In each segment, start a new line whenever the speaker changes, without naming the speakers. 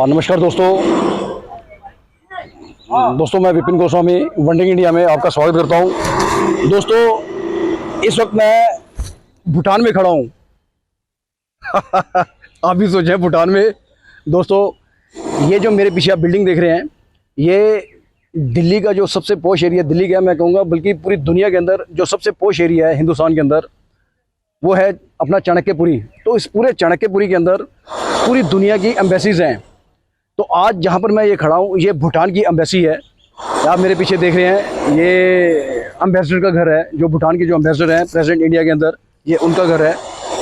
नमस्कार दोस्तों मैं विपिन गोस्वामी वंडिंग इंडिया में आपका स्वागत करता हूं। दोस्तों इस वक्त मैं भूटान में खड़ा हूं। आप भी सोचें भूटान में। दोस्तों ये जो मेरे पीछे आप बिल्डिंग देख रहे हैं, ये दिल्ली का जो सबसे पॉश एरिया, दिल्ली का मैं कहूँगा बल्कि पूरी दुनिया के अंदर जो सबसे पॉश एरिया है हिंदुस्तान के अंदर, वो है अपना चाणक्यपुरी। तो इस पूरे चाणक्यपुरी के अंदर पूरी दुनिया की एम्बेसीज़ हैं। तो आज जहाँ पर मैं ये खड़ा हूँ, ये भूटान की एम्बेसी है। आप मेरे पीछे देख रहे हैं, ये एम्बेसडर का घर है। जो भूटान के जो एम्बेसडर हैं प्रेसिडेंट इंडिया के अंदर, ये उनका घर है।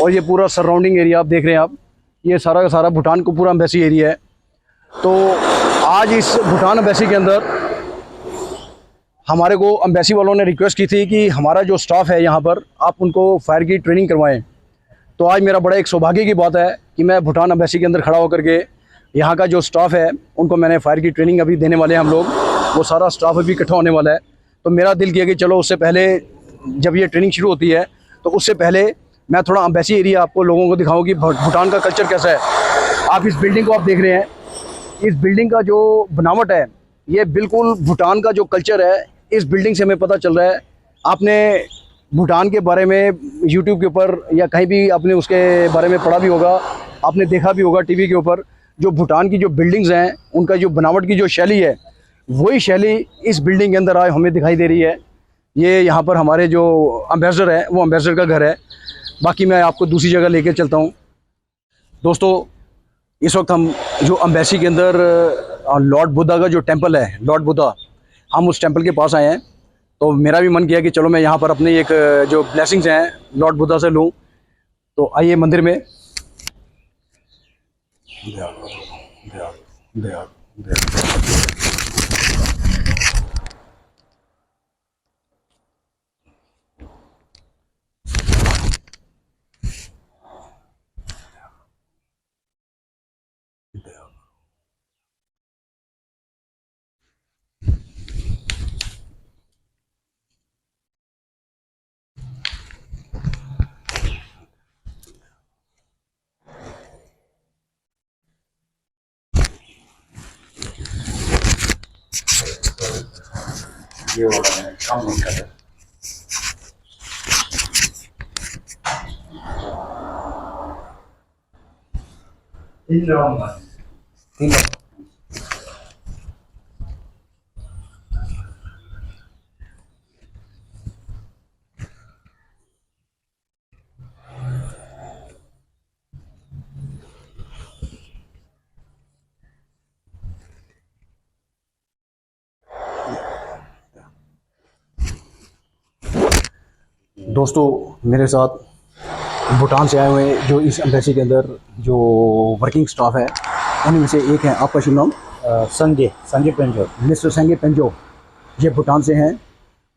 और ये पूरा सराउंडिंग एरिया आप देख रहे हैं, आप ये सारा का सारा भूटान को पूरा एम्बेसी एरिया है। तो आज इस भूटान एम्बेसी के अंदर हमारे को एम्बेसी वालों ने रिक्वेस्ट की थी कि हमारा जो स्टाफ है यहाँ पर, आप उनको फायर की ट्रेनिंग करवाएं। तो आज मेरा बड़ा एक सौभाग्य की बात है कि मैं भूटान एम्बेसी के अंदर खड़ा होकर के यहाँ का जो स्टाफ है उनको मैंने फायर की ट्रेनिंग अभी देने वाले हैं हम लोग। वो सारा स्टाफ अभी इकट्ठा होने वाला है। तो मेरा दिल किया कि चलो उससे पहले जब ये ट्रेनिंग शुरू होती है तो उससे पहले मैं थोड़ा एम्बेसी एरिया आपको लोगों को दिखाऊँ कि भूटान का कल्चर कैसा है। आप इस बिल्डिंग को आप देख रहे हैं, इस बिल्डिंग का जो बनावट है ये बिल्कुल भूटान का जो कल्चर है, इस बिल्डिंग से हमें पता चल रहा है। आपने भूटान के बारे में यूट्यूब के ऊपर या कहीं भी आपने उसके बारे में पढ़ा भी होगा, आपने देखा भी होगा टीवी के ऊपर। जो भूटान की जो बिल्डिंग्स हैं उनका जो बनावट की जो शैली है, वही शैली इस बिल्डिंग के अंदर आज हमें दिखाई दे रही है। ये यहाँ पर हमारे जो एम्बेसडर है वो एम्बेसडर का घर है। बाकी मैं आपको दूसरी जगह लेके चलता हूँ। दोस्तों इस वक्त हम जो एम्बेसी के अंदर लॉर्ड बुद्धा का जो टेम्पल है, लॉर्ड बुद्धा, हम उस टेम्पल के पास आए हैं। तो मेरा भी मन किया कि चलो मैं यहाँ पर अपने एक जो ब्लेसिंग्स हैं लॉर्ड बुद्धा से लूँ। तो आइए मंदिर में। ये वाला है काम नहीं कर रहा। दोस्तों मेरे साथ भूटान से आए हुए जो इस एम्बेसी के अंदर जो वर्किंग स्टाफ है, उनमें से एक है, आपका शुभ नाम?
संजय पेंजो।
मिस्टर संजय पेंजो, ये भूटान से हैं।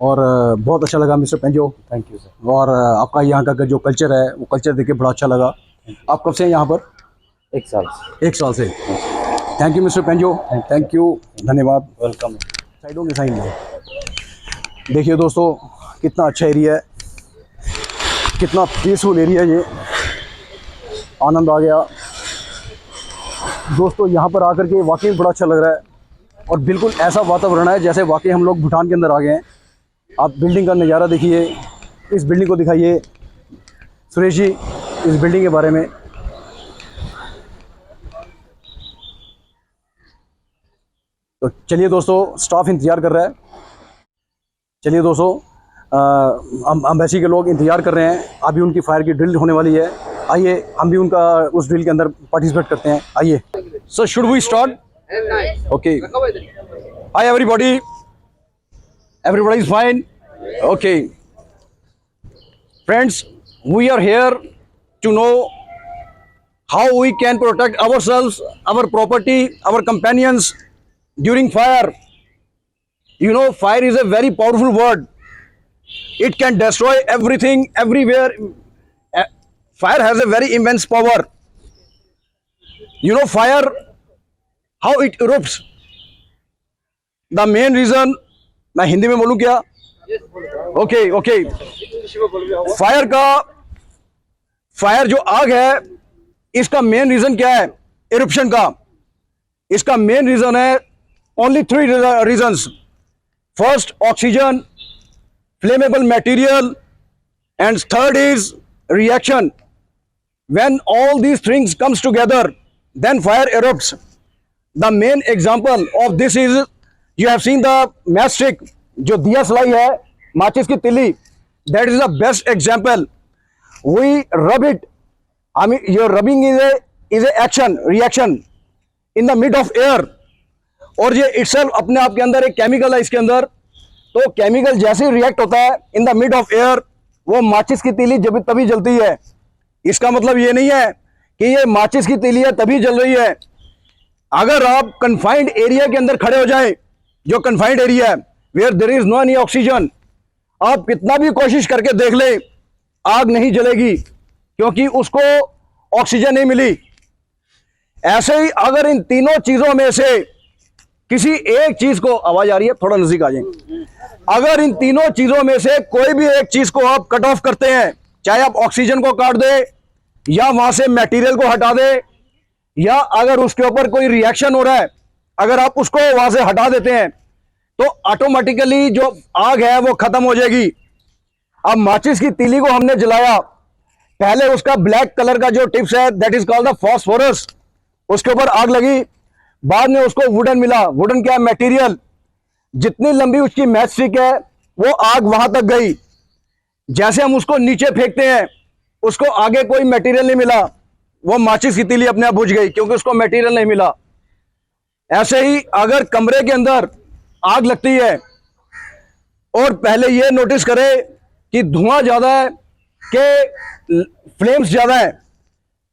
और बहुत अच्छा लगा mister Penjo.
Thank you sir.
और आपका यहाँ का जो कल्चर है वो कल्चर देख के बड़ा अच्छा लगा। आप कब से हैं यहाँ पर?
1 साल से।
1 साल से। Thank you mister Penjo, thank you, धन्यवाद।
वेलकम।
साइडों के साइड में देखिए दोस्तों, कितना अच्छा एरिया है, कितना पीसफुल एरिया है। ये आनंद आ गया दोस्तों। यहाँ पर आकर के वाकई बड़ा अच्छा लग रहा है और बिल्कुल ऐसा वातावरण है जैसे वाकई हम लोग भूटान के अंदर आ गए हैं। आप बिल्डिंग का नज़ारा देखिए, इस बिल्डिंग को दिखाइए सुरेश जी, इस बिल्डिंग के बारे में। तो चलिए दोस्तों, स्टाफ इंतज़ार कर रहा है। चलिए दोस्तों, एम्बेसी के लोग इंतज़ार कर रहे हैं। अभी उनकी फायर की ड्रिल होने वाली है। आइए हम भी उनका उस ड्रिल के अंदर पार्टिसिपेट करते हैं। आइए sir, should we start? Okay, hi everybody, everybody is fine? Okay friends, we are here to know how we can protect ourselves, our property, our companions during fire. You know, fire is a very powerful word. It can destroy everything, everywhere. Fire has a very immense power. You know, fire, how it erupts. The main reason, मैं हिंदी में बोलूँ क्या? Okay okay. Fire जो आग है, इसका main reason क्या है? इरप्शन का। इसका मेन रीजन है only 3 reasons. First, oxygen, flammable material, and third is reaction. When all these things comes together, then fire erupts. The main example of this is, you have seen the matchstick, जो दिया सलाई है, माचिस की तिली, that is the best example. We rub it. I mean, your rubbing is a action, reaction in the mid of air. और ये itself अपने आप के अंदर एक केमिकल है इसके अंदर, तो केमिकल जैसे ही रिएक्ट होता है इन द मिड ऑफ एयर, वो माचिस की तीली जब तभी जलती है। इसका मतलब ये नहीं है कि ये माचिस की तीली है तभी जल रही है। अगर आप कन्फाइंड एरिया के अंदर खड़े हो जाए, जो कन्फाइंड एरिया है where there is no any oxygen, आप कितना भी कोशिश करके देख ले, आग नहीं जलेगी क्योंकि उसको ऑक्सीजन नहीं मिली। ऐसे ही अगर इन तीनों चीजों में से किसी एक चीज को, आवाज आ रही है, थोड़ा नजदीक आ जाए, अगर इन तीनों चीजों में से कोई भी एक चीज को आप कट ऑफ करते हैं, चाहे आप ऑक्सीजन को काट दे या वहां से मटेरियल को हटा दे, या अगर उसके ऊपर कोई रिएक्शन हो रहा है अगर आप उसको वहां से हटा देते हैं, तो ऑटोमेटिकली जो आग है वो खत्म हो जाएगी। अब माचिस की तीली को हमने जलाया, पहले उसका ब्लैक कलर का जो टिप्स है that is called the phosphorus, उसके ऊपर आग लगी, बाद में उसको वुडन मिला। वुडन क्या मटेरियल, जितनी लंबी उसकी मैच स्टिक है वो आग वहां तक गई। जैसे हम उसको नीचे फेंकते हैं, उसको आगे कोई मटेरियल नहीं मिला, वो माचिस की तीली अपने आप बुझ गई क्योंकि उसको मटेरियल नहीं मिला। ऐसे ही अगर कमरे के अंदर आग लगती है और पहले ये नोटिस करें कि धुआं ज्यादा है कि फ्लेम्स ज्यादा है,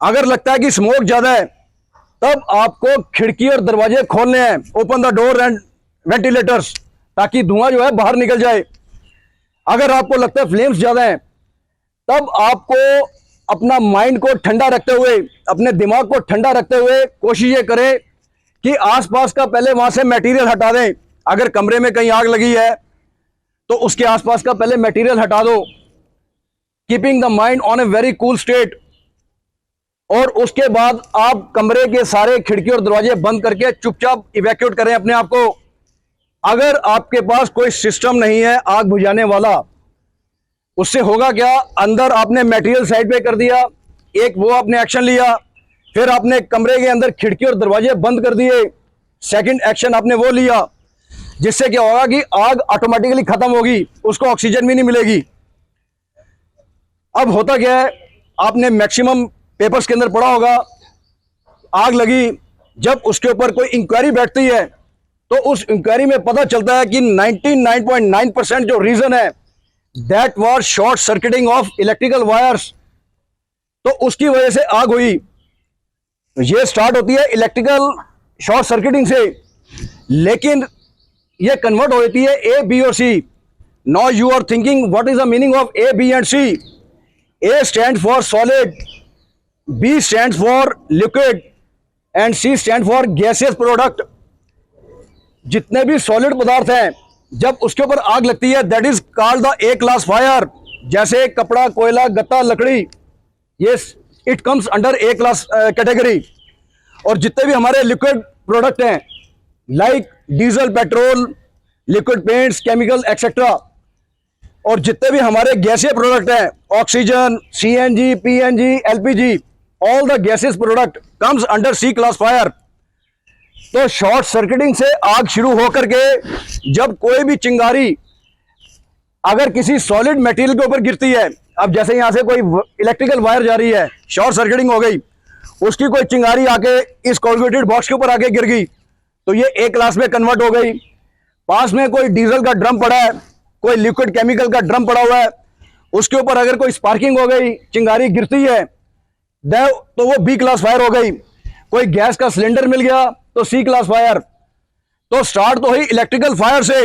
अगर लगता है कि स्मोक ज्यादा है, तब आपको खिड़की और दरवाजे खोलने हैं, open the door and ventilators, ताकि धुआं जो है बाहर निकल जाए। अगर आपको लगता है फ्लेम्स ज्यादा हैं, तब आपको अपना माइंड को ठंडा रखते हुए, अपने दिमाग को ठंडा रखते हुए कोशिश ये करें कि आसपास का पहले वहां से मटेरियल हटा दें। अगर कमरे में कहीं आग लगी है तो उसके आसपास का पहले मटेरियल हटा दो, keeping the mind on a very cool state. और उसके बाद आप कमरे के सारे खिड़की और दरवाजे बंद करके चुपचाप इवैक्यूएट करें अपने आप को। अगर आपके पास कोई सिस्टम नहीं है आग बुझाने वाला, उससे होगा क्या, अंदर आपने मटेरियल साइड पे कर दिया, एक वो आपने एक्शन लिया, फिर आपने कमरे के अंदर खिड़की और दरवाजे बंद कर दिए, सेकंड एक्शन आपने वो लिया, जिससे क्या होगा कि आग ऑटोमेटिकली खत्म होगी, उसको ऑक्सीजन भी नहीं मिलेगी। अब होता क्या है, आपने मैक्सिमम पेपर्स के अंदर पढ़ा होगा, आग लगी, जब उसके ऊपर कोई इंक्वायरी बैठती है तो उस इंक्वायरी में पता चलता है कि 99.9% जो रीजन है that was short circuiting of electrical wires. तो उसकी वजह से आग हुई। ये स्टार्ट होती है इलेक्ट्रिकल शॉर्ट सर्किटिंग से, लेकिन ये कन्वर्ट हो जाती है ए, बी और C. Now you are thinking what is the meaning of A, B and C. A stand for solid, B stand for liquid and C stand for gaseous product. जितने भी solid पदार्थ हैं, जब उसके ऊपर आग लगती है that is called the A class fire. जैसे कपड़ा, कोयला, गत्ता, लकड़ी, ये it comes under A class category. और जितने भी हमारे लिक्विड प्रोडक्ट हैं like diesel, petrol, liquid paints, chemical etcetera, और जितने भी हमारे गैसीय प्रोडक्ट हैं oxygen, CNG, PNG, LPG, all the gases product comes under C class fire. तो शॉर्ट सर्किटिंग से आग शुरू होकर के जब कोई भी चिंगारी अगर किसी सॉलिड मटेरियल के ऊपर गिरती है, अब जैसे यहां से कोई इलेक्ट्रिकल वायर जा रही है, शॉर्ट सर्किटिंग हो गई, उसकी कोई चिंगारी आके इस कोलगेटेड बॉक्स के ऊपर आके गिर गई, तो ये ए क्लास में कन्वर्ट हो गई। पास में कोई डीजल का ड्रम पड़ा है, कोई लिक्विड केमिकल का ड्रम पड़ा हुआ है, उसके ऊपर अगर कोई स्पार्किंग हो गई, चिंगारी गिरती है, तो वो बी क्लास फायर हो गई। कोई गैस का सिलेंडर मिल गया तो सी क्लास फायर। तो स्टार्ट तो हुई इलेक्ट्रिकल फायर से,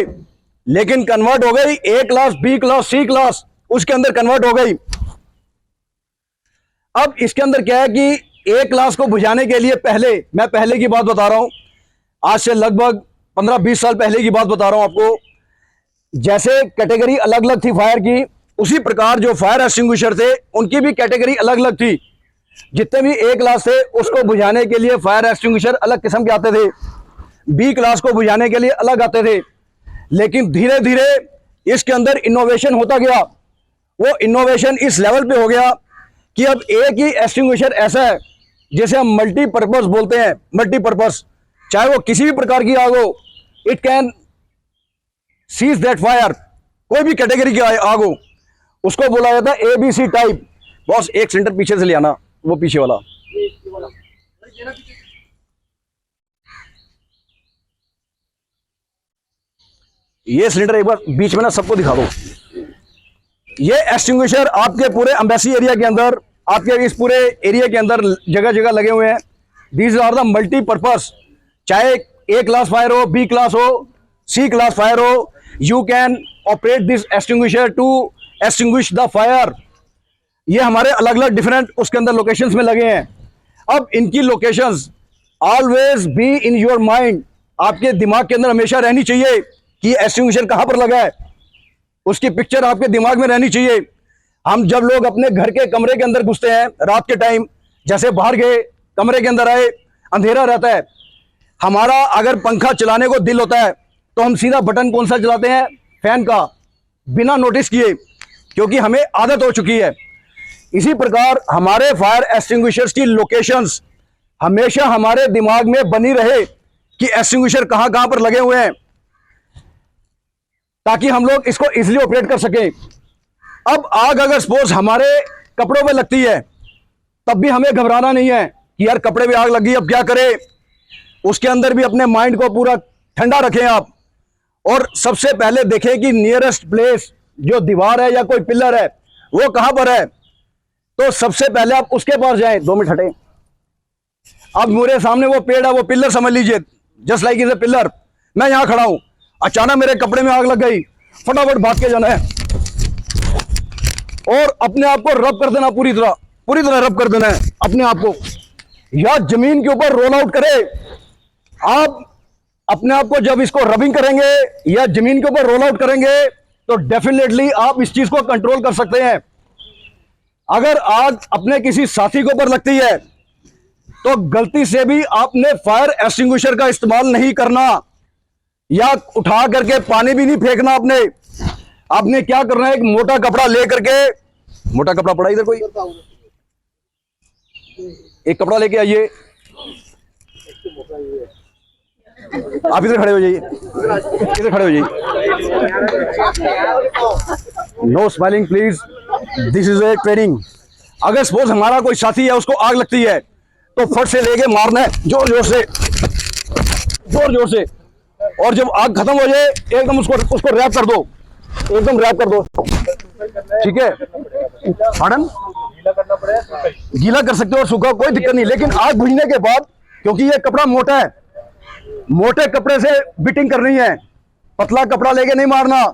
लेकिन कन्वर्ट हो गई ए क्लास, बी क्लास, सी क्लास, उसके अंदर कन्वर्ट हो गई। अब इसके अंदर क्या है कि ए क्लास को बुझाने के लिए मैं पहले की बात बता रहा हूं, आज से लगभग 15-20 साल पहले की बात बता रहा हूं आपको। जैसे कैटेगरी अलग अलग थी फायर की, उसी प्रकार जो फायर एक्सटिंग्विशर थे उनकी भी कैटेगरी अलग अलग थी। जितने भी ए क्लास थे उसको बुझाने के लिए फायर एक्सटिंग्विशर अलग किस्म के आते थे, बी क्लास को बुझाने के लिए अलग आते थे। लेकिन धीरे धीरे इसके अंदर इनोवेशन होता गया। वो इनोवेशन इस लेवल पे हो गया कि अब एक ही एक्सटिंग्विशर ऐसा है जिसे हम मल्टीपर्पज बोलते हैं। मल्टीपर्पज, चाहे वो किसी भी प्रकार की आग हो, it can seize that fire. कोई भी कैटेगरी की आग हो उसको बोला जाता है ABC टाइप। बॉस एक सिलेंडर पीछे से ले आना, वो पीछे वाला। ये सिलेंडर एक बार बीच में ना सबको दिखा दो। ये एक्सटिंग्विशर आपके पूरे एम्बेसी एरिया के अंदर, आपके इस पूरे एरिया के अंदर जगह जगह लगे हुए हैं। These are the multipurpose. चाहे ए क्लास फायर हो, बी क्लास हो, सी क्लास फायर हो, you can operate this extinguisher to extinguish the fire. ये हमारे अलग अलग डिफरेंट उसके अंदर लोकेशंस में लगे हैं। अब इनकी locations always be in your mind. आपके दिमाग के अंदर हमेशा रहनी चाहिए कि एक्सटिंग्विशर कहां पर लगा है, उसकी पिक्चर आपके दिमाग में रहनी चाहिए। हम जब लोग अपने घर के कमरे के अंदर घुसते हैं रात के टाइम, जैसे बाहर गए कमरे के अंदर आए, अंधेरा रहता है, हमारा अगर पंखा चलाने को दिल होता है तो हम सीधा बटन कौन सा चलाते हैं, फैन का, बिना नोटिस किए, क्योंकि हमें आदत हो चुकी है। इसी प्रकार हमारे फायर एक्सटिंग्विशर्स की लोकेशंस हमेशा हमारे दिमाग में बनी रहे कि एक्सटिंग्विशर कहां कहां पर लगे हुए हैं, ताकि हम लोग इसको इजीली ऑपरेट कर सकें। अब आग अगर सपोज हमारे कपड़ों पे लगती है तब भी हमें घबराना नहीं है कि यार कपड़े पे आग लगी, अब क्या करें। उसके अंदर भी अपने माइंड को पूरा ठंडा रखें आप, और सबसे पहले देखें कि नियरेस्ट प्लेस जो दीवार है या कोई पिलर है वो कहां पर है। तो सबसे पहले आप उसके पास जाएं। 2 मिनट हटें। अब मेरे सामने वो पेड़ है, वो पिलर समझ लीजिए, just like is a pillar. मैं यहां खड़ा हूं, अचानक मेरे कपड़े में आग लग गई, फटाफट भाग के जाना है और अपने आप को रब कर देना, पूरी तरह रब कर देना है अपने आप को, या जमीन के ऊपर रोल आउट करे। आप अपने आप को जब इसको रबिंग करेंगे या जमीन के ऊपर रोल आउट करेंगे तो डेफिनेटली आप इस चीज को कंट्रोल कर सकते हैं। अगर आग अपने किसी साथी के ऊपर लगती है तो गलती से भी आपने फायर एक्सटिंग्विशर का इस्तेमाल नहीं करना, या उठा करके पानी भी नहीं फेंकना। आपने क्या करना है, एक मोटा कपड़ा लेकर के, मोटा कपड़ा पड़ा इधर कोई, एक कपड़ा लेके आइए, आप इधर खड़े हो जाइए, इधर खड़े हो जाइए। No smiling please, this is a training. अगर सपोज हमारा कोई साथी है उसको आग लगती है तो फट से लेके मारना है, जोर जोर से, और जब आग खत्म हो जाए एकदम उसको रैप कर दो, एकदम रैप कर दो, ठीक है। पार्डन, गीला कर सकते हो और सूखा, कोई दिक्कत नहीं। लेकिन आग बुझने के बाद, क्योंकि ये कपड़ा मोटा है, मोटे कपड़े से बिटिंग करनी है, पतला कपड़ा लेके नहीं मारना।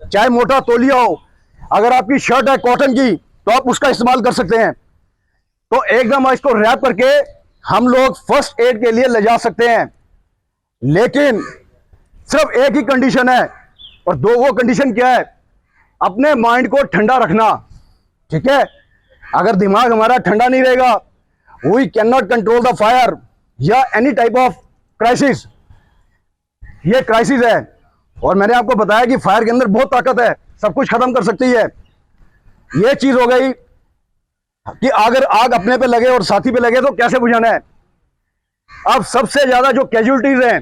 चाहे मोटा तौलिया हो, अगर आपकी शर्ट है कॉटन की तो आप उसका इस्तेमाल कर सकते हैं। तो एकदम इसको रैप करके हम लोग फर्स्ट एड के लिए ले जा सकते हैं। लेकिन सिर्फ एक ही कंडीशन है, और वो कंडीशन क्या है, अपने माइंड को ठंडा रखना, ठीक है। अगर दिमाग हमारा ठंडा नहीं रहेगा, we can not control the fire या एनी टाइप ऑफ क्राइसिस। ये क्राइसिस है, और मैंने आपको बताया कि फायर के अंदर बहुत ताकत है, सब कुछ खत्म कर सकती है। ये चीज हो गई कि अगर आग अपने पे लगे और साथी पे लगे तो कैसे बुझाना है। अब सबसे ज्यादा जो कैजुअलिटीज हैं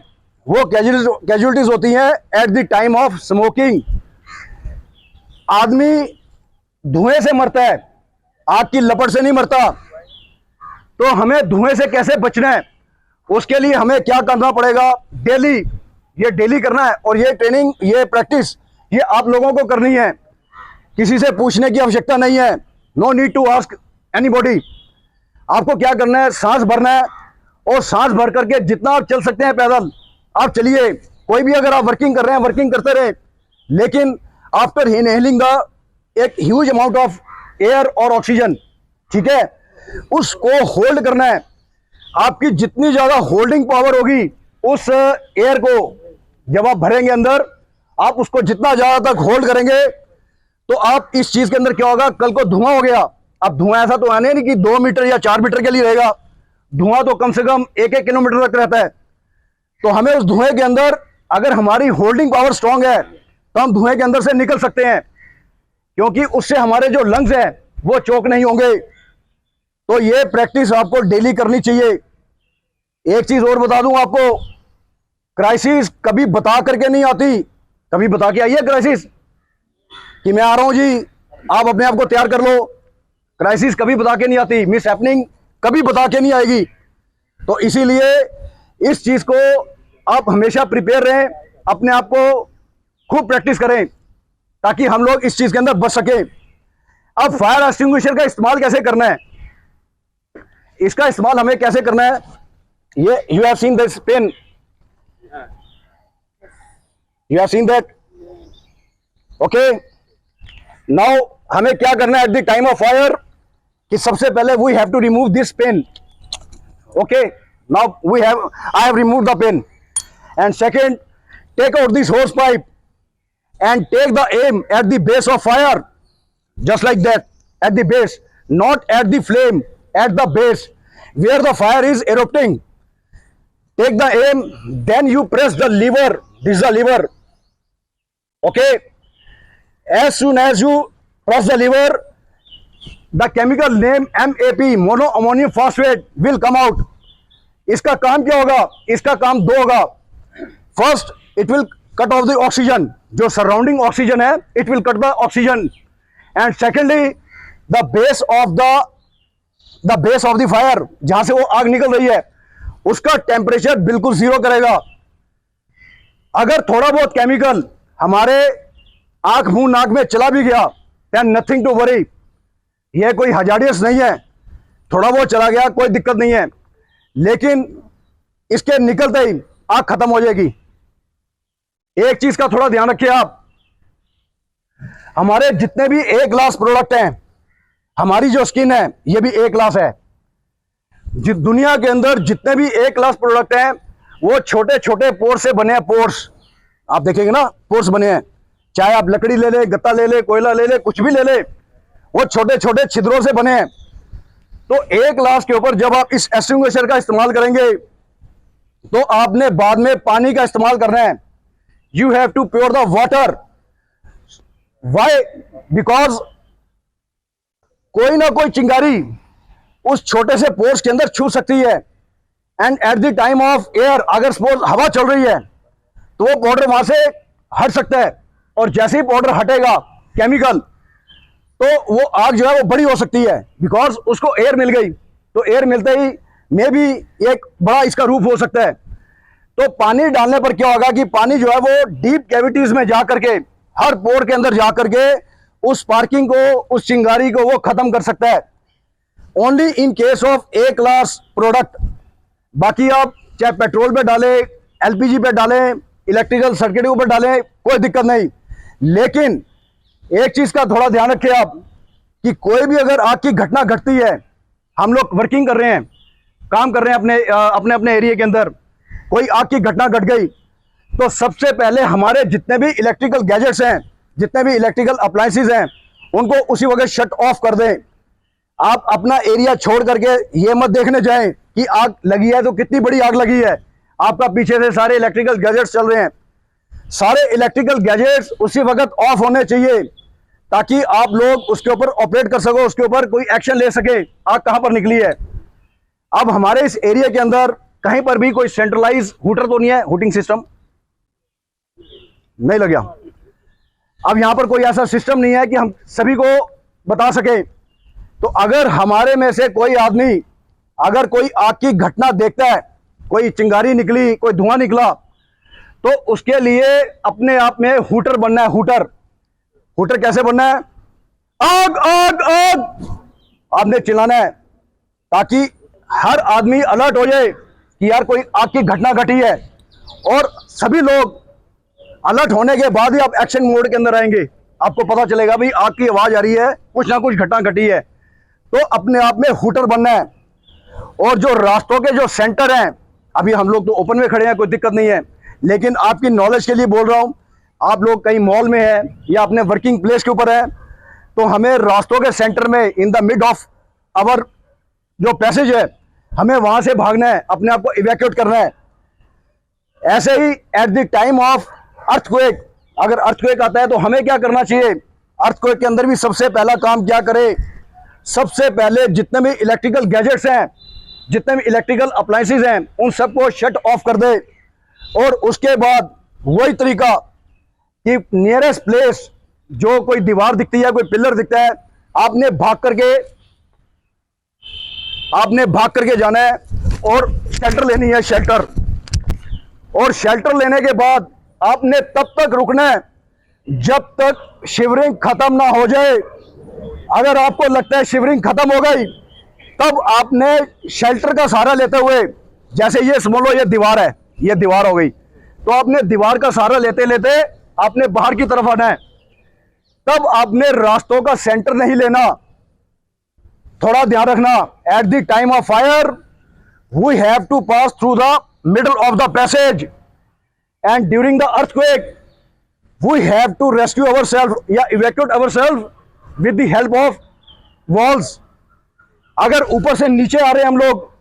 वो कैजुअलिटीज होती हैं eight the time of smoking. आदमी धुएं से मरता है, आग की लपट से नहीं मरता। तो हमें धुएं से कैसे बचना है, उसके लिए हमें क्या करना पड़ेगा, डेली, ये डेली करना है। और ये ट्रेनिंग, ये प्रैक्टिस, ये आप लोगों को करनी है, किसी से पूछने की आवश्यकता नहीं है। No need to ask anybody. आपको क्या करना है, सांस भरना है, और सांस भर करके जितना आप चल सकते हैं पैदल आप चलिए। कोई भी अगर आप वर्किंग कर रहे हैं, वर्किंग करते रहे, लेकिन आफ्टर इनहेलिंग द एक ह्यूज अमाउंट ऑफ एयर और ऑक्सीजन, ठीक है, उसको होल्ड करना है। आपकी जितनी ज्यादा होल्डिंग पावर होगी उस एयर को, जब आप भरेंगे अंदर, आप उसको जितना ज्यादा तक होल्ड करेंगे तो आप इस चीज के अंदर क्या होगा, कल को धुआं हो गया अब धुआं ऐसा तो आने नहीं कि 2 मीटर या 4 मीटर के लिए रहेगा, धुआं तो कम से कम 1-1 किलोमीटर तक रहता है। तो हमें उस धुएं के अंदर, अगर हमारी होल्डिंग पावर स्ट्रांग है तो हम धुएं के अंदर से निकल सकते हैं, क्योंकि उससे हमारे जो लंग्स हैं वो चोक नहीं होंगे। तो ये प्रैक्टिस आपको डेली करनी चाहिए। एक चीज और बता दूं आपको, क्राइसिस कभी बता करके नहीं आती। कभी बता के आई है क्राइसिस कि मैं आ रहा हूं जी, आप अपने आप को तैयार कर लो? क्राइसिस कभी बता के नहीं आती, मिस हैपनिंग कभी बता के नहीं आएगी। तो इसीलिए इस चीज को आप हमेशा प्रिपेयर रहें, अपने आप को खूब प्रैक्टिस करें ताकि हम लोग इस चीज के अंदर बच सके। अब फायर एक्सटिंग्विशर का इस्तेमाल कैसे करना है, इसका इस्तेमाल हमें कैसे करना है, ये you have seen this pin, you have seen that, okay. Now हमें क्या करना है at the time of fire, कि सबसे पहले we have to remove this pin, okay. Now we have, I have remove the pin, and second, take out this hose pipe and take the aim at the base of fire, just like that, at the base, not at the flame, at the base where the fire is erupting. Take the aim, then you press the lever, this is the lever, okay. As soon as you press the lever, the chemical name MAP, mono ammonium phosphate, will come out. इसका काम क्या होगा, इसका काम दो होगा। First, it will cut off the oxygen, जो surrounding oxygen है, it will cut the oxygen. And secondly, the base of the fire, जहां से वो आग निकल रही है, उसका टेम्परेचर बिल्कुल जीरो करेगा। अगर थोड़ा बहुत केमिकल हमारे आंख मुंह नाक में चला भी गया, देन नथिंग टू वरी, यह कोई हजार्डियस नहीं है, थोड़ा बहुत चला गया कोई दिक्कत नहीं है, लेकिन इसके निकलते ही आग खत्म हो जाएगी। एक चीज का थोड़ा ध्यान रखिए आप, हमारे जितने भी ए क्लास प्रोडक्ट हैं, हमारी जो स्किन है ये भी ए क्लास है। दुनिया के अंदर जितने भी ए क्लास प्रोडक्ट हैं वो छोटे छोटे पोर्स से बने हैं। पोर्स आप देखेंगे ना, पोर्स बने हैं, चाहे आप लकड़ी ले ले, गत्ता ले ले, कोयला ले ले, कुछ भी ले ले, वो छोटे छोटे छिद्रों से बने हैं। तो ए क्लास के ऊपर जब आप इस एक्सटिंग्विशर का इस्तेमाल करेंगे तो आपने बाद में पानी का इस्तेमाल करना है। You have to pour the water. Why? Because कोई ना कोई चिंगारी उस छोटे से पोर्स के अंदर छू सकती है, and eight the time of air, अगर सपोज हवा चल रही है तो वो पाउडर वहां से हट सकता है, और जैसे ही पाउडर हटेगा केमिकल, तो वो आग जो है वो बड़ी हो सकती है, बिकॉज उसको एयर मिल गई। तो एयर मिलते ही मे भी एक बड़ा इसका रूप हो सकता है। तो पानी डालने पर क्या होगा कि पानी जो है वो डीप कैविटीज में जा करके, हर पोर के अंदर जा करके उस स्पार्किंग को, उस चिंगारी को वो खत्म कर सकता है, only in case of A class product. बाकी आप चाहे पेट्रोल पे डालें, एलपीजी पे डालें, इलेक्ट्रिकल सर्किट के ऊपर डालें, कोई दिक्कत नहीं। लेकिन एक चीज का थोड़ा ध्यान रखिए आप, कि कोई भी अगर आग की घटना घटती है, हम लोग वर्किंग कर रहे हैं, काम कर रहे हैं अपने अपने एरिया के अंदर, कोई आग की घटना घट गई, तो सबसे पहले हमारे जितने भी इलेक्ट्रिकल गैजेट्स हैं, जितने भी इलेक्ट्रिकल अप्लायंसेस हैं, उनको उसी वक्त शट ऑफ कर दें। आप अपना एरिया छोड़ करके ये मत देखने जाएं कि आग लगी है तो कितनी बड़ी आग लगी है, आपका पीछे से सारे इलेक्ट्रिकल गैजेट्स चल रहे हैं। सारे इलेक्ट्रिकल गैजेट्स उसी वक्त ऑफ होने चाहिए, ताकि आप लोग उसके ऊपर ऑपरेट कर सको, उसके ऊपर कोई एक्शन ले सके, आग कहां पर निकली है। अब हमारे इस एरिया के अंदर कहीं पर भी कोई सेंट्रलाइज हूटर तो नहीं है, हूटिंग सिस्टम नहीं लग गया। अब यहां पर कोई ऐसा सिस्टम नहीं है कि हम सभी को बता सके। तो अगर हमारे में से कोई आदमी अगर कोई आग की घटना देखता है, कोई चिंगारी निकली, कोई धुआं निकला, तो उसके लिए अपने आप में हूटर बनना है। हूटर हूटर कैसे बनना है? आग आग आग आपने चिल्लाना है, ताकि हर आदमी अलर्ट हो जाए कि यार कोई आग की घटना घटी है, और सभी लोग अलर्ट होने के बाद ही आप एक्शन मोड के अंदर आएंगे। आपको पता चलेगा भाई आग की आवाज आ रही है, कुछ ना कुछ घटना घटी है। तो अपने आप में हूटर बनना है। और जो रास्तों के जो सेंटर हैं, अभी हम लोग तो ओपन में खड़े हैं, कोई दिक्कत नहीं है, लेकिन आपकी नॉलेज के लिए बोल रहा हूं, आप लोग कहीं मॉल में है या अपने वर्किंग प्लेस के ऊपर है, तो हमें रास्तों के सेंटर में in the mid of our जो पैसेज है, हमें वहां से भागना है, अपने आप को इवैक्यूएट करना है। ऐसे ही at the time of earthquake, अगर अर्थक्वेक आता है तो हमें क्या करना चाहिए? अर्थक्वेक के अंदर भी सबसे पहला काम क्या करे? सबसे पहले जितने भी इलेक्ट्रिकल गैजेट्स हैं, जितने भी इलेक्ट्रिकल अप्लायंसेस हैं, उन सबको शट ऑफ कर दे। और उसके बाद वही तरीका कि नियरेस्ट प्लेस, जो कोई दीवार दिखती है, कोई पिलर दिखता है, आपने भाग करके जाना है और शेल्टर लेनी है, शेल्टर। और शेल्टर लेने के बाद आपने तब तक रुकना है जब तक शिवरिंग खत्म ना हो जाए। अगर आपको लगता है शिवरिंग खत्म हो गई, तब आपने शेल्टर का सहारा लेते हुए, जैसे ये समझ लो ये दीवार है, ये दीवार हो गई, तो आपने दीवार का सहारा लेते लेते आपने बाहर की तरफ आना है। तब आपने रास्तों का सेंटर नहीं लेना। थोड़ा ध्यान रखना, at the time of fire we have to pass through the middle of the passage and during the earthquake we have to rescue ourself या evacuate ourself with the help of walls. अगर ऊपर से नीचे आ रहे हैं हम लोग,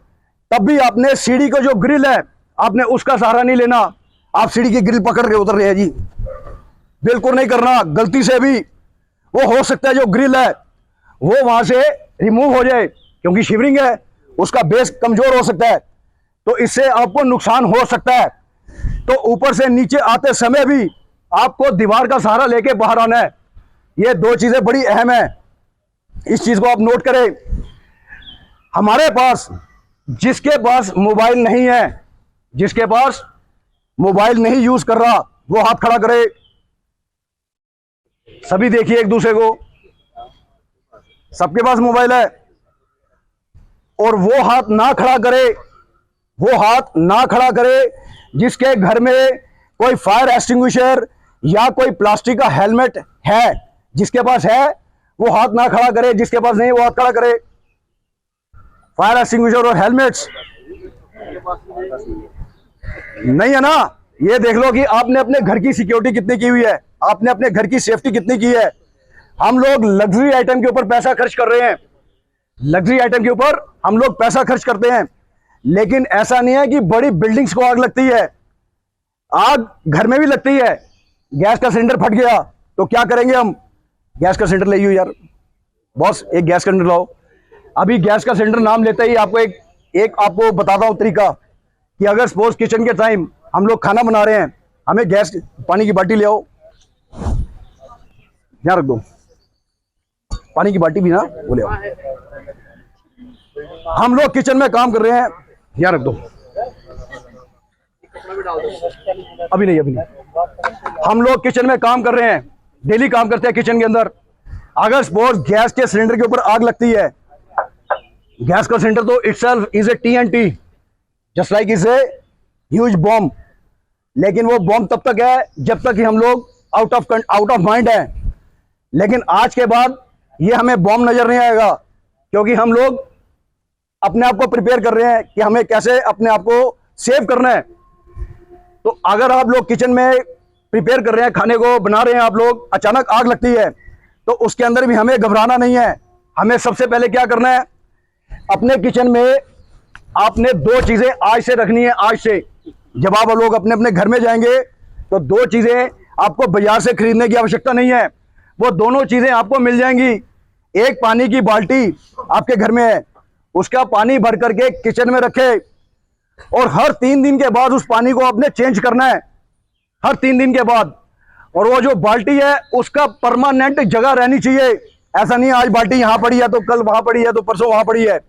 तब भी आपने सीढ़ी का जो ग्रिल है, आपने उसका सहारा नहीं लेना। आप सीढ़ी की ग्रिल पकड़ के उतर रहे हैं जी, बिल्कुल नहीं करना। गलती से भी वो हो सकता है जो ग्रिल है वो वहां से रिमूव हो जाए, क्योंकि शिवरिंग है, उसका बेस कमजोर हो सकता है, तो इससे आपको नुकसान हो सकता है। तो ऊपर से नीचे आते समय भी आपको दीवार का सहारा लेके बाहर आना है। ये दो चीजें बड़ी अहम है, इस चीज को आप नोट करें। हमारे पास, जिसके पास मोबाइल नहीं है, जिसके पास मोबाइल नहीं यूज कर रहा, वो हाथ खड़ा करे। सभी देखिए एक दूसरे को, सबके पास मोबाइल है। और वो हाथ ना खड़ा करे, वो हाथ ना खड़ा करे जिसके घर में कोई फायर एक्सटिंग्विशर या कोई प्लास्टिक का हेलमेट है। जिसके पास है वो हाथ ना खड़ा करे, जिसके पास नहीं वो हाथ खड़ा करे। फायर एक्सटिंग्विशर और हेलमेट्स नहीं है ना? ये देख लो कि आपने अपने घर की सिक्योरिटी कितनी की हुई है, आपने अपने घर की सेफ्टी कितनी की है। हम लोग लग्जरी आइटम के ऊपर पैसा खर्च कर रहे हैं, लग्जरी आइटम के ऊपर हम लोग पैसा खर्च करते हैं, लेकिन ऐसा नहीं है कि बड़ी बिल्डिंग्स को आग लगती है। आग घर में भी लगती है। गैस का सिलेंडर फट गया तो क्या करेंगे हम? गैस का सिलेंडर ले यार, बॉस एक गैस का सिलेंडर लाओ। अभी गैस का सिलेंडर नाम लेते ही आपको एक आपको बताता हूं तरीका कि अगर सपोज किचन के टाइम हम लोग खाना बना रहे हैं, हमें गैस पानी की बाल्टी ले आओ, यहाँ रख दो, पानी की बाल्टी भी ना वो ले आओ। हम लोग किचन में काम कर रहे हैं, यहाँ रख दो, अभी नहीं। हम लोग किचन में काम कर रहे हैं, डेली काम करते हैं किचन के अंदर। अगर सपोज गैस के सिलेंडर के ऊपर आग लगती है, गैस का सिलेंडर तो itself is a TNT, just like is a huge bomb. लेकिन वो बॉम्ब तब तक है जब तक कि हम लोग आउट ऑफ माइंड है। लेकिन आज के बाद ये हमें बॉम्ब नजर नहीं आएगा, क्योंकि हम लोग अपने आप को प्रिपेयर कर रहे हैं कि हमें कैसे अपने आप को सेव करना है। तो अगर आप लोग किचन में प्रिपेयर कर रहे हैं, खाने को बना रहे हैं आप लोग, अचानक आग लगती है, तो उसके अंदर भी हमें घबराना नहीं है। हमें सबसे पहले क्या करना है, अपने किचन में आपने दो चीजें आज से रखनी है। आज से जब आप लोग अपने अपने घर में जाएंगे तो दो चीजें आपको बाजार से खरीदने की आवश्यकता नहीं है, वो दोनों चीजें आपको मिल जाएंगी। एक पानी की बाल्टी आपके घर में है, उसका पानी भर करके किचन में रखे, और हर 3 दिन के बाद उस पानी को आपने चेंज करना है, हर 3 दिन के बाद। और वो जो बाल्टी है उसका परमानेंट जगह रहनी चाहिए। ऐसा नहीं आज बाल्टी यहां पड़ी है तो कल वहां पड़ी है तो परसों वहां पड़ी है।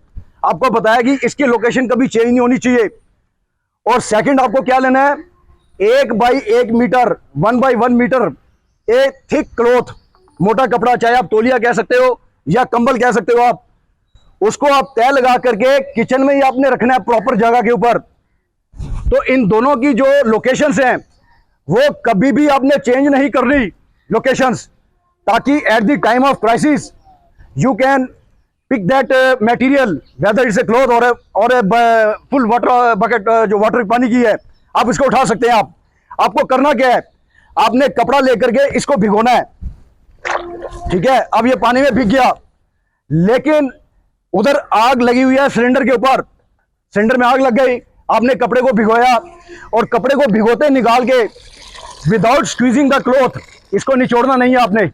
आपको बताया कि इसकी लोकेशन कभी चेंज नहीं होनी चाहिए। और सेकंड आपको क्या लेना है, 1 बाई 1 मीटर, 1 बाई 1 मीटर एक थिक क्लॉथ, मोटा कपड़ा, चाहे आप तौलिया कह सकते हो या कंबल कह सकते हो, आप उसको आप तय लगा करके किचन में ही आपने रखना है प्रॉपर जगह के ऊपर। तो इन दोनों की जो लोकेशंस हैं वो कभी भी आपने चेंज नहीं करनी लोकेशंस, ताकि at the time of crisis you can pick that material, whether it's a cloth or a full water bucket, जो वाटर पानी की है, आप इसको उठा सकते हैं। आपको करना क्या है, आपने कपड़ा लेकर के इसको भिगोना है, ठीक है, अब ये पानी में भीग गया, लेकिन उधर आग लगी हुई है सिलेंडर के ऊपर, सिलेंडर में आग लग गई। आपने कपड़े को भिगोया और कपड़े को भिगोते निकाल के विदाउट स्क्वीजिंग द क्लॉथ, इसको निचोड़ना नहीं है आपने,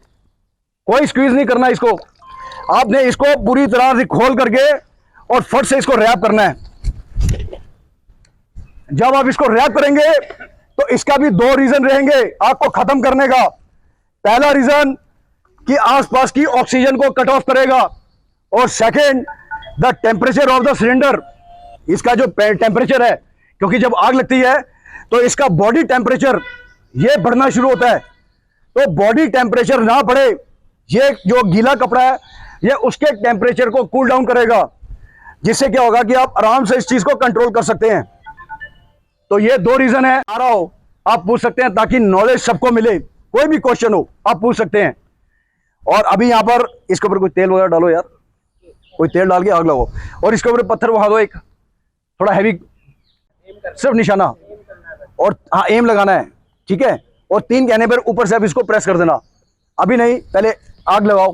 कोई स्क्वीज नहीं करना इसको, आपने इसको पूरी तरह से खोल करके और फट से इसको रैप करना है। जब आप इसको रैप करेंगे तो इसका भी दो रीजन रहेंगे आपको खत्म करने का। पहला रीजन कि आसपास की ऑक्सीजन को कट ऑफ करेगा, और second the temperature of the cylinder, इसका जो टेम्परेचर है, क्योंकि जब आग लगती है तो इसका बॉडी टेम्परेचर ये बढ़ना शुरू होता है, तो बॉडी टेम्परेचर ना बढ़े, ये जो गीला कपड़ा है ये उसके टेम्परेचर को कूल डाउन करेगा, जिससे क्या होगा कि आप आराम से इस चीज को कंट्रोल कर सकते हैं। तो ये दो रीजन है, आ रहा हो आप पूछ सकते हैं, ताकि नॉलेज सबको मिले, कोई भी क्वेश्चन हो आप पूछ सकते हैं। और अभी यहां पर इसके ऊपर कोई तेल वगैरह डालो यार, कोई तेल डाल के आग लगाओ, और इसके ऊपर पत्थर वहा दो एक थोड़ा हैवी, सिर्फ निशाना, और हाँ एम लगाना है, ठीक है। और 3 कहने पर ऊपर से अब इसको प्रेस कर देना, अभी नहीं, पहले आग लगाओ।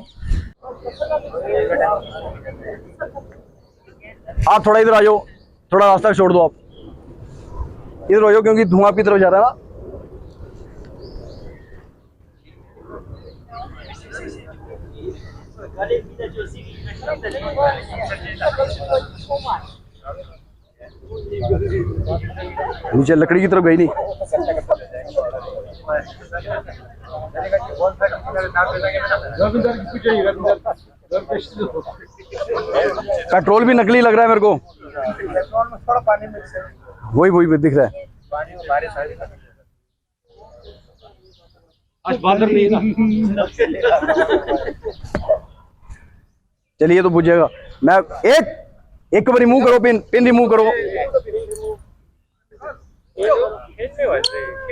आप थोड़ा इधर आ जाओ, थोड़ा रास्ता छोड़ दो, आप इधर हो जाओ, क्योंकि धुआं आपकी तरफ जा रहा है ना। नीचे लकड़ी की तरफ गई नहीं। पेट्रोल भी नकली लग रहा है मेरे को, वही दिख रहा है। चलिए तो पूछेगा, मैं एक बार रिमूव करो, पिन रिमूव करो,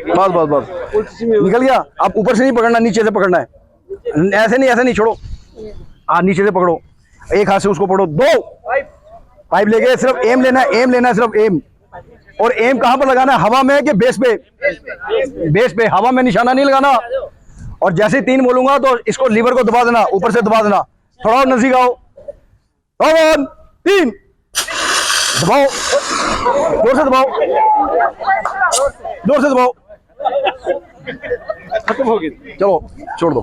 बस निकल गया। आप ऊपर से नहीं पकड़ना, नीचे से पकड़ना है, ऐसे नहीं छोड़ो, हाँ नीचे से पकड़ो, एक हाथ से उसको पकड़ो, 2 पाइप लेके सिर्फ एम लेना है, सिर्फ एम। और एम कहां पर लगाना है, हवा में कि बेस पे? बेस पे, हवा में निशाना नहीं लगाना। और जैसे 3 बोलूंगा तो इसको लीवर को दबा देना, ऊपर से दबा देना, थोड़ा और नजदीक आओ, 3 दबाओ, जोर से दबाओ, जोर से दबाओ, खत्म हो गई, चलो छोड़ दो।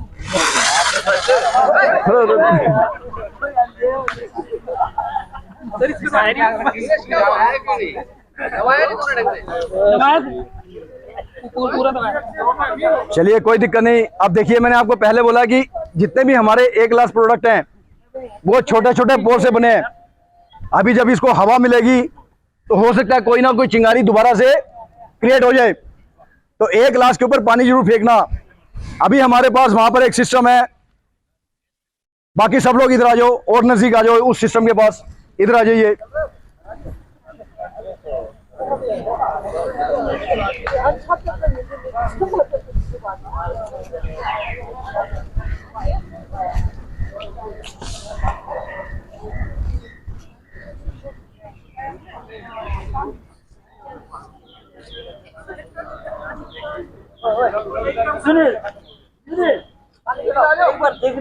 चलिए कोई दिक्कत नहीं। अब देखिए, मैंने आपको पहले बोला कि जितने भी हमारे A क्लास प्रोडक्ट हैं वो छोटे छोटे पोर से बने हैं। अभी जब इसको हवा मिलेगी तो हो सकता है कोई ना कोई चिंगारी दोबारा से क्रिएट हो जाए, तो A क्लास के ऊपर पानी जरूर फेंकना। अभी हमारे पास वहां पर एक सिस्टम है, बाकी सब लोग इधर आ जाओ और नजदीक आ जाओ उस सिस्टम के पास, इधर आ जाइए।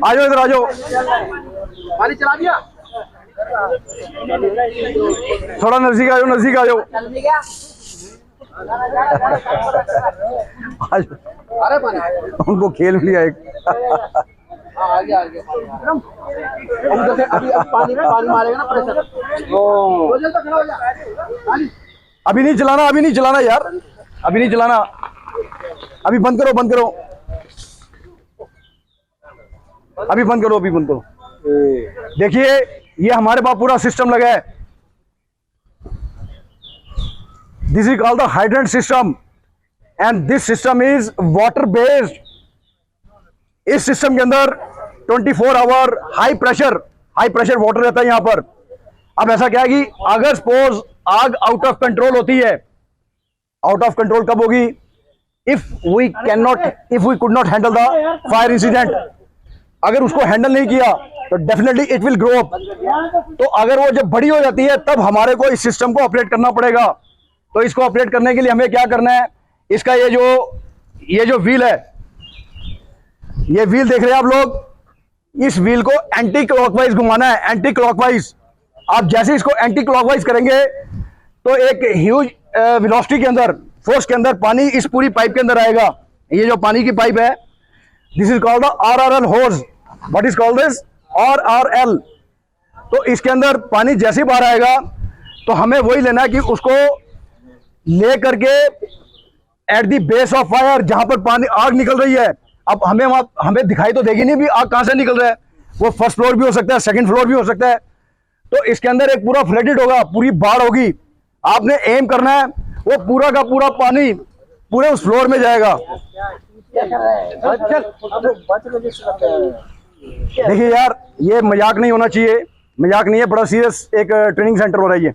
आ जाओ, इधर आ जाओ,
पानी चला दिया,
थोड़ा नजदीक आ जाओ, नजदीक आ जाओ।
अरे पानी
उनको खेल भी एक
आ गया अभी पानी मारेगा ना प्रेशर, खड़ा हो जा।
अभी नहीं चलाना यार, अभी नहीं चलाना, अभी बंद करो, अभी बंद करो। देखिए ये हमारे पास पूरा सिस्टम लगा है, this is called the hydrant system and this system is water based. इस सिस्टम के अंदर 24 आवर हाई प्रेशर वाटर रहता है यहां पर। अब ऐसा क्या है कि अगर सपोज आग आउट ऑफ कंट्रोल होती है, आउट ऑफ कंट्रोल कब होगी? If we could not handle the fire incident, अगर उसको हैंडल नहीं किया तो definitely it will grow up. तो अगर वो जब बड़ी हो जाती है तब हमारे को इस सिस्टम को ऑपरेट करना पड़ेगा। तो इसको ऑपरेट करने के लिए हमें क्या करना है, इसका ये जो व्हील है, ये व्हील देख रहे हैं आप लोग, इस व्हील को एंटी क्लॉकवाइज घुमाना है, एंटी क्लॉकवाइज। आप जैसे इसको एंटी क्लॉकवाइज करेंगे तो एक ह्यूज वेलोसिटी के अंदर, फोर्स के अंदर पानी इस पूरी पाइप के अंदर आएगा। ये जो पानी की पाइप है, this is called the RRL hose. What is called this? RRL। तो इसके अंदर पानी जैसे ही बाहर आएगा तो हमें वही लेना है कि उसको ले करके at the base of fire, जहां पर पानी आग निकल रही है, अब हमें दिखाई तो देगी नहीं भी आग कहां से निकल रहा है। वो फर्स्ट फ्लोर भी हो सकता है, सेकंड फ्लोर भी हो सकता है। तो इसके अंदर एक पूरा फ्लडेड होगा, पूरी बाढ़ होगी। आपने एम करना है, वो पूरा का पूरा पानी पूरे उस फ्लोर में जाएगा। देखिए यार, ये मजाक नहीं होना चाहिए, मजाक नहीं है, बड़ा सीरियस एक ट्रेनिंग सेंटर हो रहा है ये।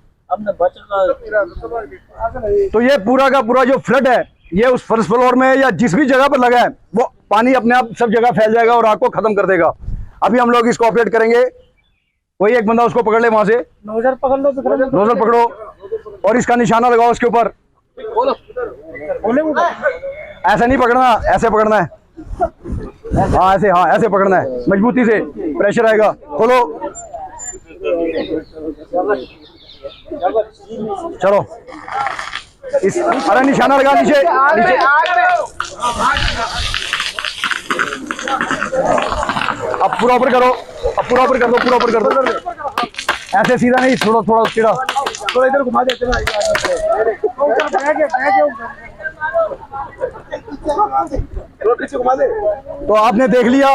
तो ये पूरा का पूरा जो फ्लड है, ये उस फर्स्ट फ्लोर में या जिस भी जगह पर लगा है, वो पानी अपने आप सब जगह फैल जाएगा और आग को खत्म कर देगा। अभी हम लोग इसको ऑपरेट करेंगे। वही एक बंदा उसको पकड़ ले, वहां से
नोजल पकड़ लो,
नोजल पकड़ो और इसका निशाना लगाओ उसके ऊपर। ऐसा नहीं पकड़ना, ऐसे पकड़ना है। हाँ ऐसे, हाँ ऐसे पकड़ना है, मजबूती से, प्रेशर आएगा। खोलो, चलो इस, अरे निशाना लगा नीचे नीचे। अब पूरा ऊपर करो, अब पूरा ऊपर कर दो, पूरा ऊपर कर दो। ऐसे सीधा नहीं, थोड़ा थोड़ा सीधा,
थोड़ा इधर घुमा देते हैं। घुमा दे।
तो आपने देख लिया,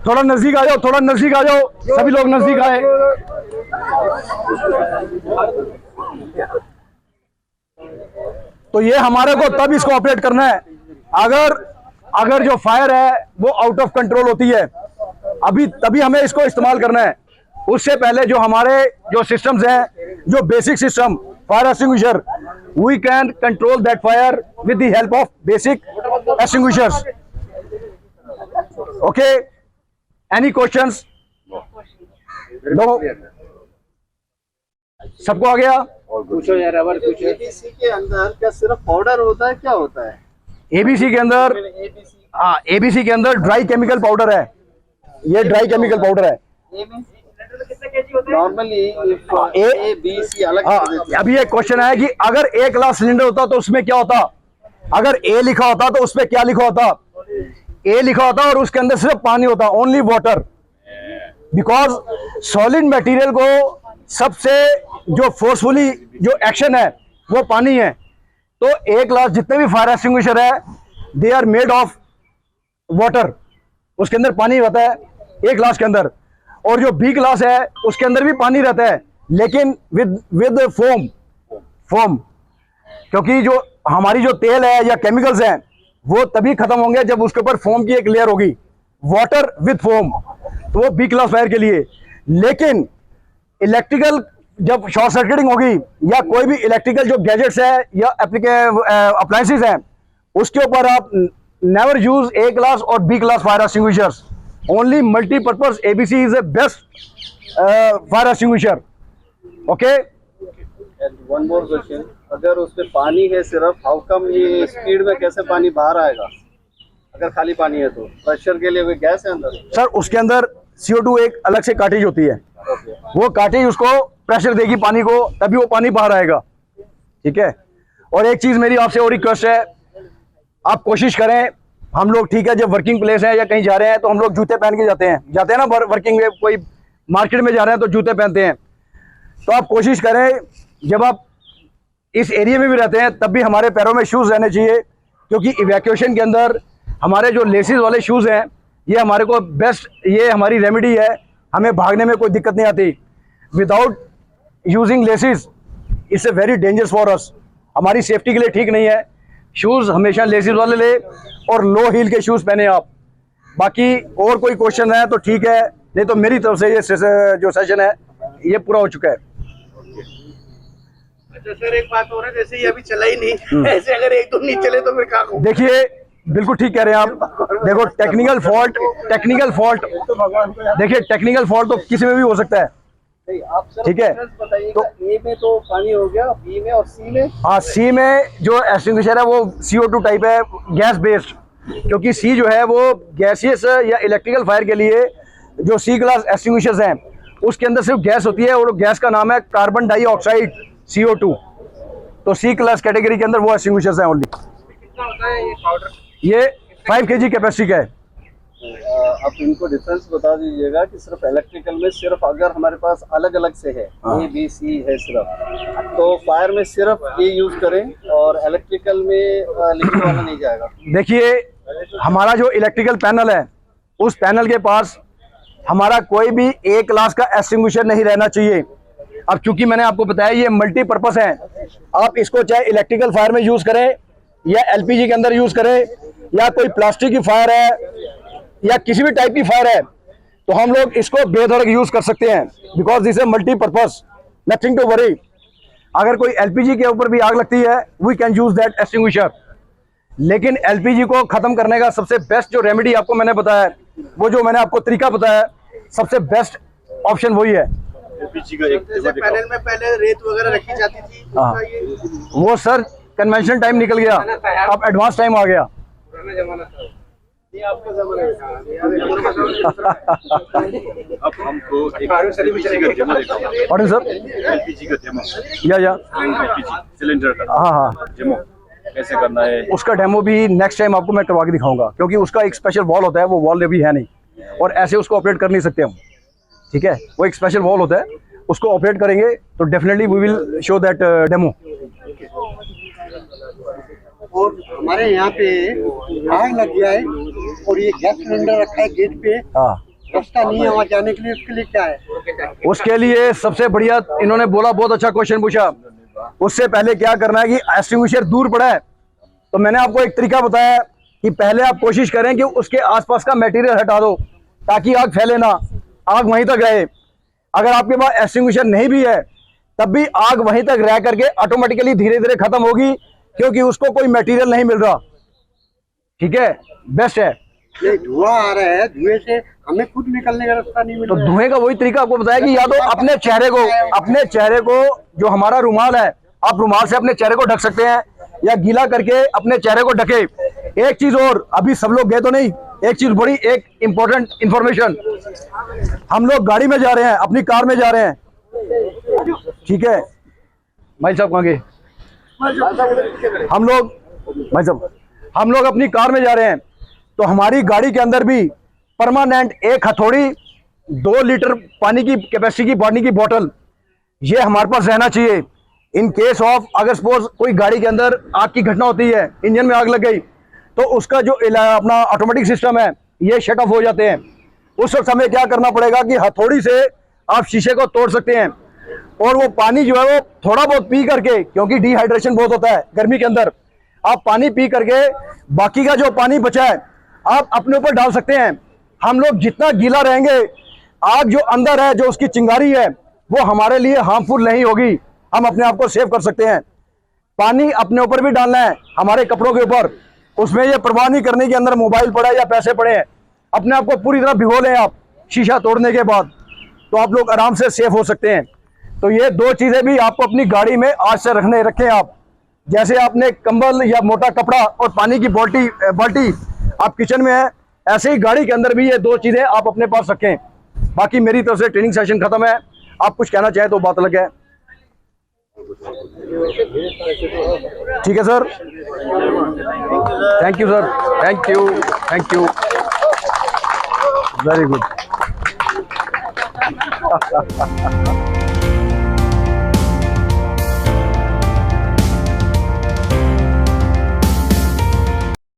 थोड़ा नजदीक आ जाओ, थोड़ा नजदीक आ जाओ, सभी लोग नजदीक आए। तो ये हमारे को तब इसको ऑपरेट करना है अगर जो फायर है वो आउट ऑफ कंट्रोल होती है, अभी तभी हमें इसको इस्तेमाल करना है। उससे पहले जो हमारे जो सिस्टम्स हैं, जो basic system fire extinguisher, we can control that fire with the help of basic extinguishers. Okay, any questions? सबको आ गया?
पूछो यार, अबर पूछो। एबीसी के अंदर क्या सिर्फ पाउडर होता है, क्या होता है?
एबीसी के अंदर, हाँ एबीसी के अंदर ड्राई केमिकल पाउडर है। ये ड्राई केमिकल पाउडर है।
नॉर्मली एबीसी अलग।
अभी एक क्वेश्चन है कि अगर 1 लाख सिलेंडर होता तो उसमें क्या होता? अगर ए लिखा होता तो उसमें क्या लिखा होता? ए लिखा होता और उसके अंदर सिर्फ पानी होता, only water. Because solid material को सबसे जो फोर्सफुली जो एक्शन है वो पानी है। तो 1 ग्लास जितने भी फायर एक्सटिंग्विशर है, they are made of water. उसके अंदर पानी रहता है 1 ग्लास के अंदर, और जो बी ग्लास है उसके अंदर भी पानी रहता है, लेकिन विद फोम। क्योंकि जो हमारी जो तेल है या केमिकल्स हैं वो तभी खत्म होंगे जब उसके ऊपर फोम की एक लेयर होगी, वाटर विद फोम। तो वो बी क्लास फायर के लिए। लेकिन इलेक्ट्रिकल जब शॉर्ट सर्किटिंग होगी या कोई भी इलेक्ट्रिकल जो गैजेट्स है या अप्लायंसेस हैं, उसके ऊपर आप never use A class or B class fire extinguishers. Only multipurpose ABC is a best fire extinguisher. Okay,
one more question, अगर उसमें पानी है सिर्फ, हाउ कम ये स्पीड में कैसे पानी बाहर आएगा? अगर खाली पानी है तो प्रेशर के लिए कोई गैस है अंदर?
सर उसके अंदर CO2 एक अलग से कार्टेज होती है। वो कार्टेज उसको प्रेशर देगी पानी को, तभी वो पानी बाहर आएगा। ठीक है। और एक चीज मेरी आपसे और रिक्वेस्ट है, आप कोशिश करें, हम लोग ठीक है जब वर्किंग प्लेस है या कहीं जा रहे हैं तो हम लोग जूते पहन के जाते हैं ना वर्किंग में, कोई मार्केट में जा रहे हैं तो जूते पहनते हैं। तो आप कोशिश करें जब आप इस एरिया में भी रहते हैं तब भी हमारे पैरों में शूज़ रहने चाहिए, क्योंकि इवैक्यूएशन के अंदर हमारे जो लेसिस वाले शूज़ हैं ये हमारे को बेस्ट, ये हमारी रेमेडी है, हमें भागने में कोई दिक्कत नहीं आती। Without using laces it's a very dangerous for us, हमारी सेफ्टी के लिए ठीक नहीं है। शूज़ हमेशा लेसिस वाले ले और लो हील के शूज़ पहने आप। बाकी और कोई क्वेश्चन है तो ठीक है, नहीं तो मेरी तरफ से ये जो सेशन है ये पूरा हो चुका है।
अच्छा सर, एक बात हो रहा है, जैसे ये अभी चला ही नहीं, ऐसे अगर एक दो नहीं चले तो फिर क्या होगा?
देखिए बिल्कुल ठीक कह रहे हैं आप। देखो टेक्निकल फॉल्ट देखिए टेक्निकल फॉल्ट तो किसी में भी हो सकता है। ठीक है,
तो ए में तो पानी हो गया, बी में और सी में?
हाँ, सी में जो एक्सटिंग्विशर है वो CO2 टाइप है, गैस बेस्ड। क्योंकि सी जो है वो गैसियस या इलेक्ट्रिकल फायर के लिए जो सी क्लास एक्सटिंग्विशर्स हैं उसके अंदर सिर्फ गैस होती है और गैस का नाम है कार्बन डाइऑक्साइड CO2। तो सी क्लास कैटेगरी के अंदर वो एक्सटिंग्विशर्स हैं ओनली।
कितना होता है ये पाउडर?
ये 5 kg कैपेसिटी का है।
आप इनको डिफरेंस बता दीजिएगा कि सिर्फ इलेक्ट्रिकल में सिर्फ अगर हमारे पास अलग अलग से है A B C है सिर्फ, तो फायर में सिर्फ A यूज करें और इलेक्ट्रिकल में लिक्विड वाला नहीं जाएगा।
देखिए हमारा जो इलेक्ट्रिकल पैनल है उस पैनल के पास हमारा कोई भी A क्लास का एक्सटिंग्विशर नहीं रहना चाहिए। अब चूंकि मैंने आपको बताया ये मल्टीपर्पस है, आप इसको चाहे इलेक्ट्रिकल फायर में यूज करें या LPG के अंदर यूज करें या कोई प्लास्टिक की फायर है या किसी भी टाइप की फायर है, तो हम लोग इसको बेधड़क यूज कर सकते हैं because this is multipurpose, nothing to worry. अगर कोई LPG के ऊपर भी आग लगती है we can use that extinguisher. लेकिन LPG को खत्म करने का सबसे बेस्ट जो रेमेडी आपको मैंने बताया है, वो जो मैंने आपको तरीका बताया, सबसे बेस्ट ऑप्शन वही है।
जैसे पैनल में पहले रेत वगैरह रखी जाती थी,
हाँ,
उसका ये
वो सर कन्वेंशन टाइम निकल गया, अब एडवांस टाइम आ गया।
पुराना जमाना था। ये आपका जमाना
अब हमको एक LPG का डेमो दिखाओ।
और सर
LPG का डेमो,
या
LPG सिलेंडर का
हाँ हाँ,
डेमो कैसे करना है।
उसका डेमो भी नेक्स्ट टाइम आपको मैं करवा के दिखाऊंगा, क्योंकि उसका एक स्पेशल वॉल होता है, वो वॉल भी है नहीं और ऐसे उसको ऑपरेट कर नहीं सकते हम। ठीक है, वो एक स्पेशल वॉल होता है, उसको ऑपरेट करेंगे तो definitely we will show that demo.
और हमारे यहाँ पे आग लग गया है और ये गैस सिलेंडर रखा है गेट पे,
हाँ,
रास्ता नहीं है वहाँ जाने के लिए, उसके लिए क्या है?
उसके लिए सबसे बढ़िया इन्होंने बोला, बहुत अच्छा क्वेश्चन पूछा। उससे पहले क्या करना है कि एक्सटिंग्विशर दूर पड़ा है, तो मैंने आपको एक तरीका बताया कि पहले आप कोशिश करें कि उसके आसपास का मटेरियल हटा दो ताकि आग फैले ना, आग वहीं तक रहे। अगर आपके पास एक्सटिंग्विशर नहीं भी है तब भी आग वहीं तक रह करके ऑटोमेटिकली धीरे धीरे खत्म होगी, क्योंकि उसको कोई मटेरियल नहीं मिल रहा। ठीक है, बेस्ट है।
ये धुआं आ रहा है, धुएं से हमें खुद निकलने का रास्ता नहीं मिल
तो
रहा है।
धुएं का वही तरीका आपको बताया कि या तो अपने चेहरे को जो हमारा रुमाल है, आप रुमाल से अपने चेहरे को ढक सकते हैं या गीला करके अपने चेहरे को ढके। एक चीज और, अभी सब लोग गए तो नहीं, एक चीज बड़ी एक इंपॉर्टेंट इंफॉर्मेशन, हम लोग गाड़ी में जा रहे हैं, अपनी कार में जा रहे हैं। ठीक है भाई साहब, कहाँ गए हम लोग? भाई साहब, हम लोग अपनी कार में जा रहे हैं, तो हमारी गाड़ी के अंदर भी परमानेंट एक हथौड़ी, 2 लीटर पानी की कैपेसिटी की पानी की बोतल, ये हमारे पास रहना चाहिए। इन केस ऑफ अगर सपोज कोई गाड़ी के अंदर आग की घटना होती है, इंजन में आग लग गई, तो उसका जो अपना ऑटोमेटिक सिस्टम है ये शट ऑफ हो जाते हैं। उस वक्त हमें क्या करना पड़ेगा कि हथौड़ी से आप शीशे को तोड़ सकते हैं और वो पानी जो है वो थोड़ा बहुत पी करके, क्योंकि डिहाइड्रेशन बहुत होता है गर्मी के अंदर, आप पानी पी करके बाकी का जो पानी बचा है आप अपने ऊपर डाल सकते हैं। हम लोग जितना गीला रहेंगे, आग जो अंदर है, जो उसकी चिंगारी है, वो हमारे लिए हार्मफुल नहीं होगी, हम अपने आप को सेव कर सकते हैं। पानी अपने ऊपर भी डालना है, हमारे कपड़ों के ऊपर, उसमें ये परवाह नहीं करने के अंदर मोबाइल पड़ा है या पैसे पड़े हैं, अपने आप को पूरी तरह भिगो लें आप शीशा तोड़ने के बाद, तो आप लोग आराम से सेफ हो सकते हैं। तो ये 2 चीजें भी आपको अपनी गाड़ी में आज से रखें आप। जैसे आपने कंबल या मोटा कपड़ा और पानी की बाल्टी आप किचन में है, ऐसे ही गाड़ी के अंदर भी ये 2 चीजें आप अपने पास रखें। बाकी मेरी तरफ से ट्रेनिंग सेशन खत्म है, आप कुछ कहना चाहें तो बात अलग है। ठीक है sir, thank you sir, thank you very good.